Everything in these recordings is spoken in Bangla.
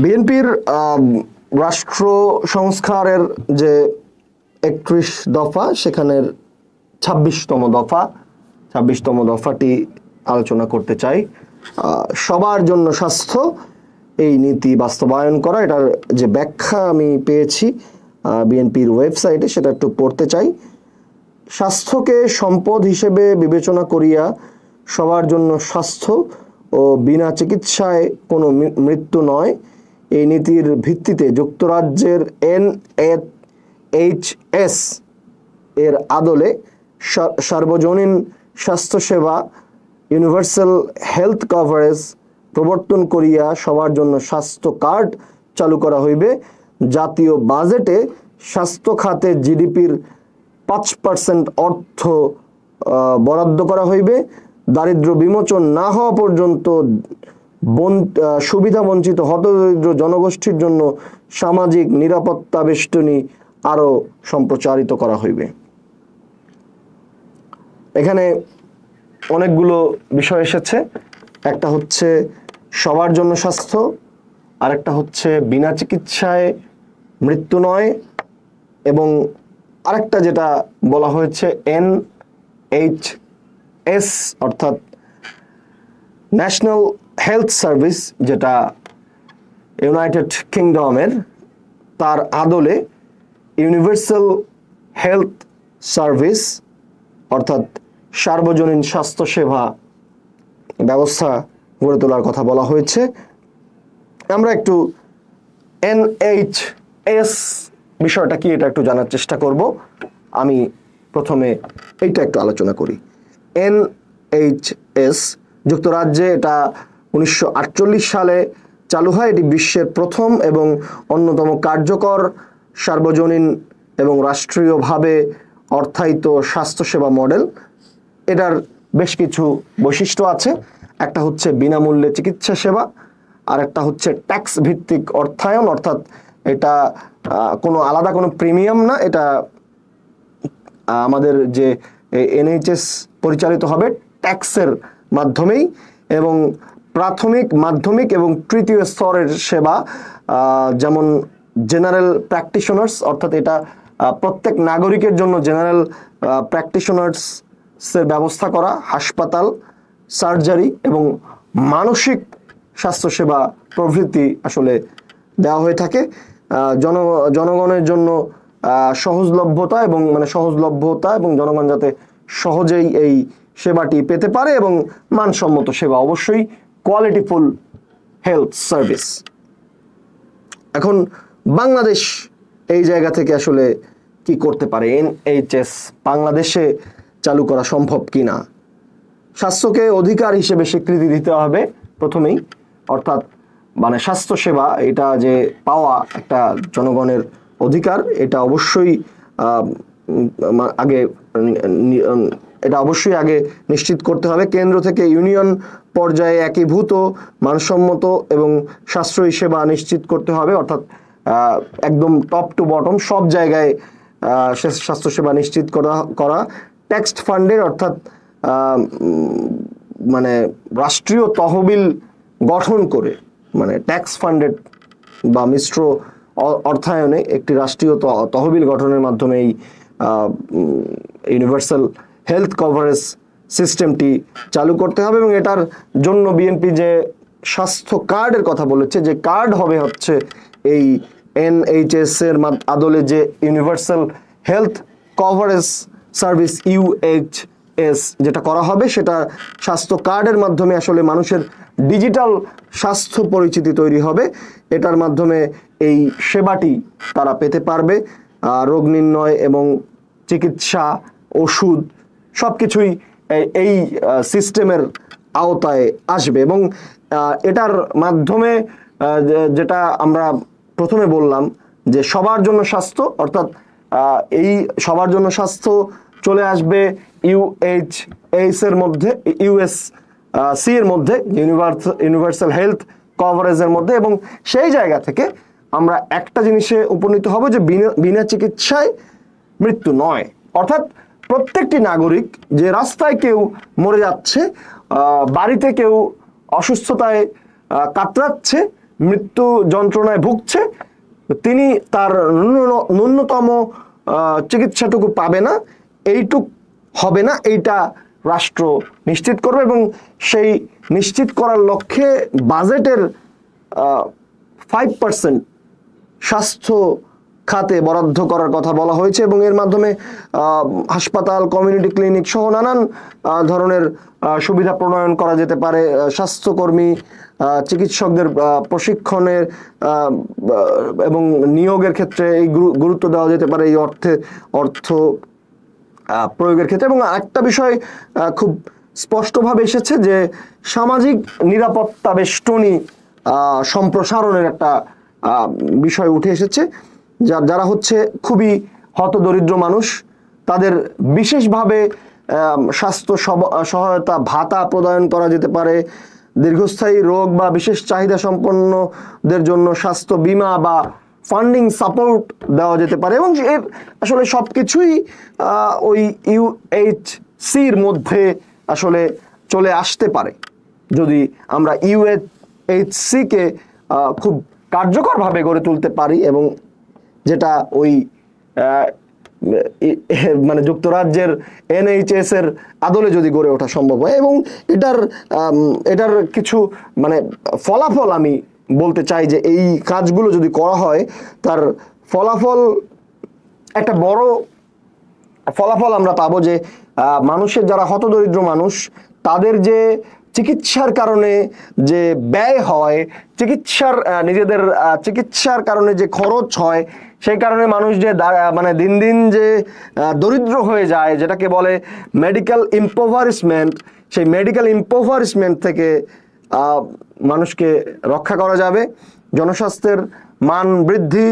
বিএনপির রাষ্ট্র সংস্কারের যে ৩১ দফা, সেখানের ২৬তম দফাটি আলোচনা করতে চাই। সবার জন্য স্বাস্থ্য, এই নীতি বাস্তবায়ন করা, এটার যে ব্যাখ্যা আমি পেয়েছি বিএনপির ওয়েবসাইটে, সেটা একটু পড়তে চাই। স্বাস্থ্যকে সম্পদ হিসেবে বিবেচনা করিয়া সবার জন্য স্বাস্থ্য ও বিনা চিকিৎসায় কোনো মৃত্যু নয়, এই নীতির ভিত্তিতে যুক্তরাজ্যের NHS এর আদলে সার্বজনীন স্বাস্থ্যসেবা ইউনিভার্সাল হেলথ কভারেজ প্রবর্তন করিয়া সবার জন্য স্বাস্থ্য কার্ড চালু করা হইবে। জাতীয় বাজেটে স্বাস্থ্য খাতে জিডিপির ৫% অর্থ বরাদ্দ করা হইবে। দারিদ্র্য বিমোচন না হওয়া পর্যন্ত সুবিধা বঞ্চিত হতদরিদ্র জনগোষ্ঠীর জন্য সামাজিক নিরাপত্তা বেষ্টনী আরও সম্প্রচারিত করা হইবে। এখানে অনেকগুলো বিষয় এসেছে। একটা হচ্ছে সবার জন্য স্বাস্থ্য, আরেকটা হচ্ছে বিনা চিকিৎসায় মৃত্যু নয়, এবং আরেকটা যেটা বলা হয়েছে NHS অর্থাৎ ন্যাশনাল হেলথ সার্ভিস, যেটা ইউনাইটেড কিংডমের, তার আদলে ইউনিভার্সাল হেলথ সার্ভিস অর্থাৎ সার্বজনীন স্বাস্থ্যসেবা ব্যবস্থা গড়ে তোলার কথা বলা হয়েছে। আমরা একটু NHS বিষয়টা কি এটা একটু জানার চেষ্টা করব। আমি প্রথমে এইটা একটু আলোচনা করি। NHS যুক্তরাজ্যে এটা 1948 সালে চালু হয়। এটি বিশ্বের প্রথম এবং অন্যতম কার্যকর সার্বজনীন এবং রাষ্ট্রীয়ভাবে অর্থায়িত স্বাস্থ্যসেবা মডেল। এটার বেশ কিছু বৈশিষ্ট্য আছে। একটা হচ্ছে বিনামূল্যে চিকিৎসা সেবা, আর একটা হচ্ছে ট্যাক্স ভিত্তিক অর্থায়ন, অর্থাৎ এটা কোনো আলাদা কোনো প্রিমিয়াম না, এটা আমাদের যে NHS পরিচালিত হবে ট্যাক্সের মাধ্যমেই, এবং প্রাথমিক, মাধ্যমিক এবং তৃতীয় স্তরের সেবা, যেমন জেনারেল প্র্যাকটিশনার্স, অর্থাৎ এটা প্রত্যেক নাগরিকের জন্য জেনারেল প্র্যাকটিশনার্সের ব্যবস্থা করা, হাসপাতাল, সার্জারি এবং মানসিক স্বাস্থ্যসেবা প্রভৃতি আসলে দেওয়া হয়ে থাকে। জনগণের জন্য সহজলভ্যতা এবং জনগণ যাতে সহজেই এই সেবাটি পেতে পারে, এবং মানসম্মত সেবা, অবশ্যই কোয়ালিটিফুল হেলথ সার্ভিস। এখন বাংলাদেশ এই জায়গা থেকে আসলে কি করতে পারে? NHS বাংলাদেশে চালু করা সম্ভব কিনা? স্বাস্থ্যকে অধিকার হিসেবে স্বীকৃতি দিতে হবে প্রথমেই, অর্থাৎ স্বাস্থ্যসেবা এটা যে পাওয়া একটা জনগণের অধিকার, এটা অবশ্যই আগে নিশ্চিত করতে হবে। কেন্দ্র থেকে ইউনিয়ন পর্যায়ে একীভূত মানসম্মত এবং সাশ্রয়ী সেবা নিশ্চিত করতে হবে, অর্থাৎ একদম টপ টু বটম সব জায়গায় স্বাস্থ্যসেবা নিশ্চিত করা। ট্যাক্স ফান্ডের, অর্থাৎ রাষ্ট্রীয় তহবিল গঠন করে, ট্যাক্স ফান্ডেড বা মিশ্র অর্থায়নে একটি রাষ্ট্রীয় তহবিল গঠনের মাধ্যমে এই ইউনিভার্সাল হেলথ কভারেজ সিস্টেমটি চালু করতে হবে। এবং এটার জন্য বিএনপি যে স্বাস্থ্য কার্ডের কথা বলেছে, যে কার্ড হবে হচ্ছে এই NHS এর আদলে যে universal health coverage service UHS যেটা করা হবে, সেটা স্বাস্থ্য কার্ডের মাধ্যমে আসলে মানুষের ডিজিটাল স্বাস্থ্য পরিচিতি তৈরি হবে। এটার মাধ্যমে এই সেবাটি তারা পেতে পারবে। রোগ নির্ণয় এবং চিকিৎসা, ওষুধ সবকিছুই এই সিস্টেমের আওতায় আসবে। এবং এটার মাধ্যমে যেটা আমরা প্রথমে বললাম যে সবার জন্য স্বাস্থ্য, অর্থাৎ এই সবার জন্য স্বাস্থ্য চলে আসবে UHS এর মধ্যে, USC এর মধ্যে, ইউনিভার্সাল হেলথ কভারেজের মধ্যে। এবং সেই জায়গা থেকে আমরা একটা জিনিসে উপনীত হব যে বিনা চিকিৎসায় মৃত্যু নয়, অর্থাৎ প্রত্যেকটি নাগরিক, যে রাস্তায় কেউ মরে যাচ্ছে, বাড়িতে কেউ অসুস্থতায় কাতরাচ্ছে, মৃত্যু যন্ত্রণায় ভুগছে, তিনি তার ন্যূনতম চিকিৎসাটুকু পাবে না, এইটুক হবে না, এইটা রাষ্ট্র নিশ্চিত করবে এবং সেই নিশ্চিত করার লক্ষ্যে বাজেটের 5% স্বাস্থ্য খাতে বরাদ্দ করার কথা বলা হয়েছে এবং এর মাধ্যমে হাসপাতাল, কমিউনিটি ক্লিনিক সহ নানান ধরনের সুবিধা প্রণয়ন করা যেতে পারে। স্বাস্থ্যকর্মী, চিকিৎসকদের প্রশিক্ষণের এবং নিয়োগের ক্ষেত্রে এই গুরুত্ব দেওয়া যেতে পারে, এই অর্থ প্রয়োগের ক্ষেত্রে। এবং আরেকটা বিষয় খুব স্পষ্টভাবে এসেছে যে সামাজিক নিরাপত্তা বেষ্টনী সম্প্রসারণের একটা বিষয় উঠে এসেছে, যারা হচ্ছে খুবই হতদরিদ্র মানুষ, তাদের বিশেষভাবে স্বাস্থ্য সহায়তা ভাতা প্রদান করা যেতে পারে। দীর্ঘস্থায়ী রোগ বা বিশেষ চাহিদা সম্পন্নদের জন্য স্বাস্থ্য বীমা বা ফান্ডিং সাপোর্ট দেওয়া যেতে পারে এবং এর আসলে সবকিছুই ওই ইউএইচসির মধ্যে আসলে চলে আসতে পারে যদি আমরা ইউএইচসিকে খুব কার্যকরভাবে গড়ে তুলতে পারি, এবং যেটা ওই মানে যুক্তরাজ্যের এনএইচএস এর আদলে যদি গড়ে ওঠা সম্ভব হয়। এবং এটার কিছু মানে ফলাফল আমি বলতে চাই যে এই কাজগুলো যদি করা হয় তার ফলাফল, একটা বড় ফলাফল আমরা পাবো যে মানুষের যারা হতদরিদ্র মানুষ, তাদের যে চিকিৎসার কারণে যে ব্যয় হয়, নিজেদের চিকিৎসার কারণে যে খরচ হয়, সেই কারণে মানুষ যে মানে দিন দিন যে দরিদ্র হয়ে যায়, যেটাকে বলে মেডিকেল ইম্পোভারিশমেন্ট, সেই মেডিকেল ইম্পোভারিশমেন্ট থেকে মানুষকে রক্ষা করা যাবে। জনস্বাস্থ্যের মান বৃদ্ধি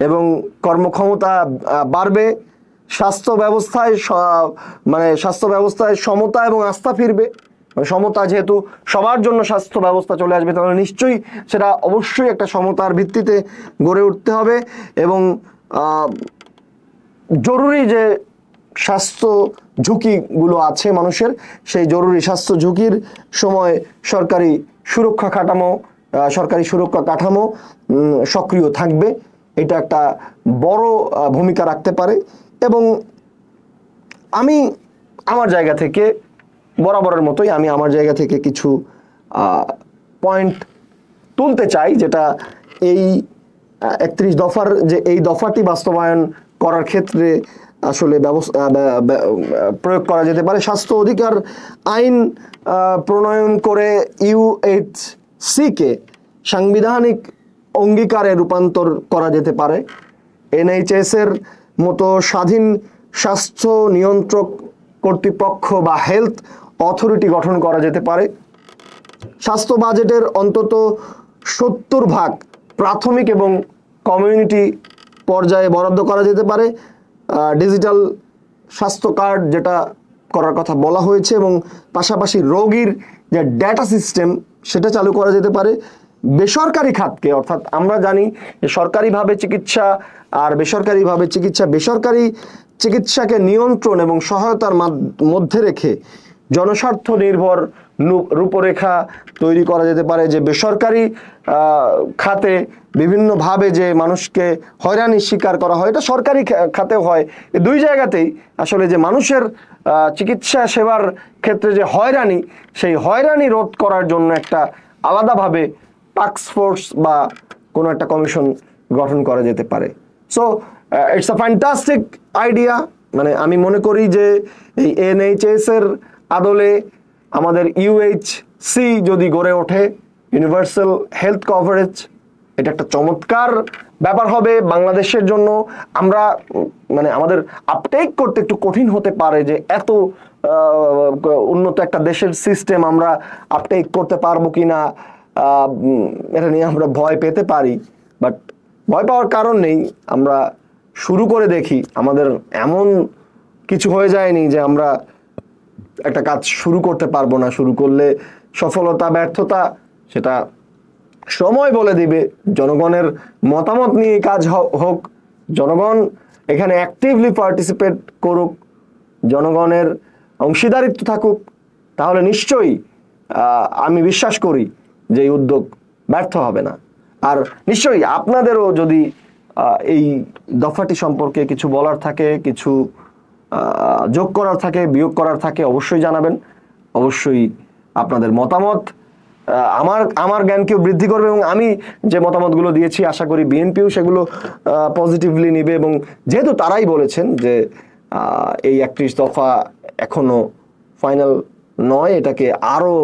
এবং কর্মক্ষমতা বাড়বে। স্বাস্থ্য ব্যবস্থায় সমতা এবং আস্থা ফিরবে। সমতা, যেহেতু সবার জন্য স্বাস্থ্য ব্যবস্থা চলে আসবে, তাহলে নিশ্চয়ই সেটা অবশ্যই একটা সমতার ভিত্তিতে গড়ে উঠতে হবে। এবং জরুরি যে স্বাস্থ্য ঝুঁকিগুলো আছে মানুষের, সেই জরুরি স্বাস্থ্য ঝুঁকির সময় সরকারি সুরক্ষা কাঠামো সক্রিয় থাকবে। এটা একটা বড় ভূমিকা রাখতে পারে। এবং আমি আমার জায়গা থেকে বরাবরের মতোই আমার জায়গা থেকে কিছু পয়েন্ট তুলতে চাই, যেটা এই 31 দফার যে এই দফাটি বাস্তবায়ন করার ক্ষেত্রে আসলে প্রয়োগ করা যেতে পারে। স্বাস্থ্য অধিকার আইন প্রণয়ন করে ইউএইচসিকে সাংবিধানিক অঙ্গীকারে রূপান্তর করা যেতে পারে। এনএইচএস এর মতো স্বাধীন স্বাস্থ্য নিয়ন্ত্রক কর্তৃপক্ষ বা হেলথ অথরিটি গঠন করা যেতে পারে। স্বাস্থ্য বাজেটের অন্তত 70% প্রাথমিক এবং কমিউনিটি পর্যায়ে বরাদ্দ করা যেতে পারে। ডিজিটাল স্বাস্থ্য কার্ড যেটা করার কথা বলা হয়েছে, এবং পাশাপাশি রোগীর যে ডেটা সিস্টেম সেটা চালু করা যেতে পারে। বেসরকারি খাতকে, অর্থাৎ আমরা জানি যে সরকারিভাবে চিকিৎসা আর বেসরকারিভাবে চিকিৎসা, বেসরকারি চিকিৎসাকে নিয়ন্ত্রণ এবং সহায়তার মধ্যে রেখে জনস্বার্থ নির্ভর রূপরেখা তৈরি করা যেতে পারে। যে বেসরকারি খাতে বিভিন্নভাবে যে মানুষকে হয়রানির শিকার করা হয়, এটা সরকারি খাতেও হয়। এই দুই জায়গাতেই আসলে যে মানুষের চিকিৎসা সেবার ক্ষেত্রে যে হয়রানি, সেই হয়রানি রোধ করার জন্য একটা আলাদাভাবে টাস্ক ফোর্স বা কোনো একটা কমিশন গঠন করা যেতে পারে। So it's a fantastic idea. মানে আমি মনে করি যে এই এনএইচএস এর আদলে আমাদের ইউএইচসি যদি গড়ে ওঠে, ইউনিভার্সাল হেলথ কভারেজ, এটা একটা চমৎকার ব্যাপার হবে বাংলাদেশের জন্য। আমরা মানে আমাদের আপটেক করতে একটু কঠিন হতে পারে যে এত উন্নত একটা দেশের সিস্টেম আমরা আপটেক করতে পারবো কিনা, এটা নিয়ে আমরা ভয় পেতে পারি। বাট ভয় পাওয়ার কারণ নেই, আমরা শুরু করে দেখি। আমাদের এমন কিছু হয়ে যায়নি যে আমরা একটা কাজ শুরু করতে পারবো না। শুরু করলে সফলতা ব্যর্থতা সেটা সময় বলে দিবে। জনগণের মতামত নিয়ে কাজ হোক, জনগণ এখানে অ্যাক্টিভলি পার্টিসিপেট করুক, জনগণের অংশীদারিত্ব থাকুক, তাহলে নিশ্চয়ই আমি বিশ্বাস করি যে এই উদ্যোগ ব্যর্থ হবে না। আর নিশ্চয়ই আপনাদেরও যদি এই দফাটি সম্পর্কে কিছু বলার থাকে, কিছু যোগ করার থাকে, বিয়োগ করার থাকে, অবশ্যই জানাবেন। অবশ্যই আপনাদের মতামত আমার জ্ঞানকেও বৃদ্ধি করবে, এবং আমি যে মতামতগুলো দিয়েছি আশা করি বিএনপিও সেগুলো পজিটিভলি নেবে। এবং যেহেতু তারাই বলেছেন যে এই 31 দফা এখনো ফাইনাল নয়, এটাকে আরো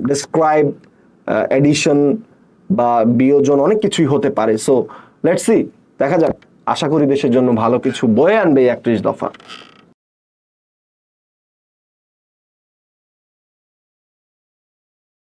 ডিসক্রাইব, এডিশন বা বিয়োজন অনেক কিছুই হতে পারে। সো লেটস সি, দেখা যাক। আশা করি দেশের জন্য ভালো কিছু বয়ে আনবে এই 31 দফা।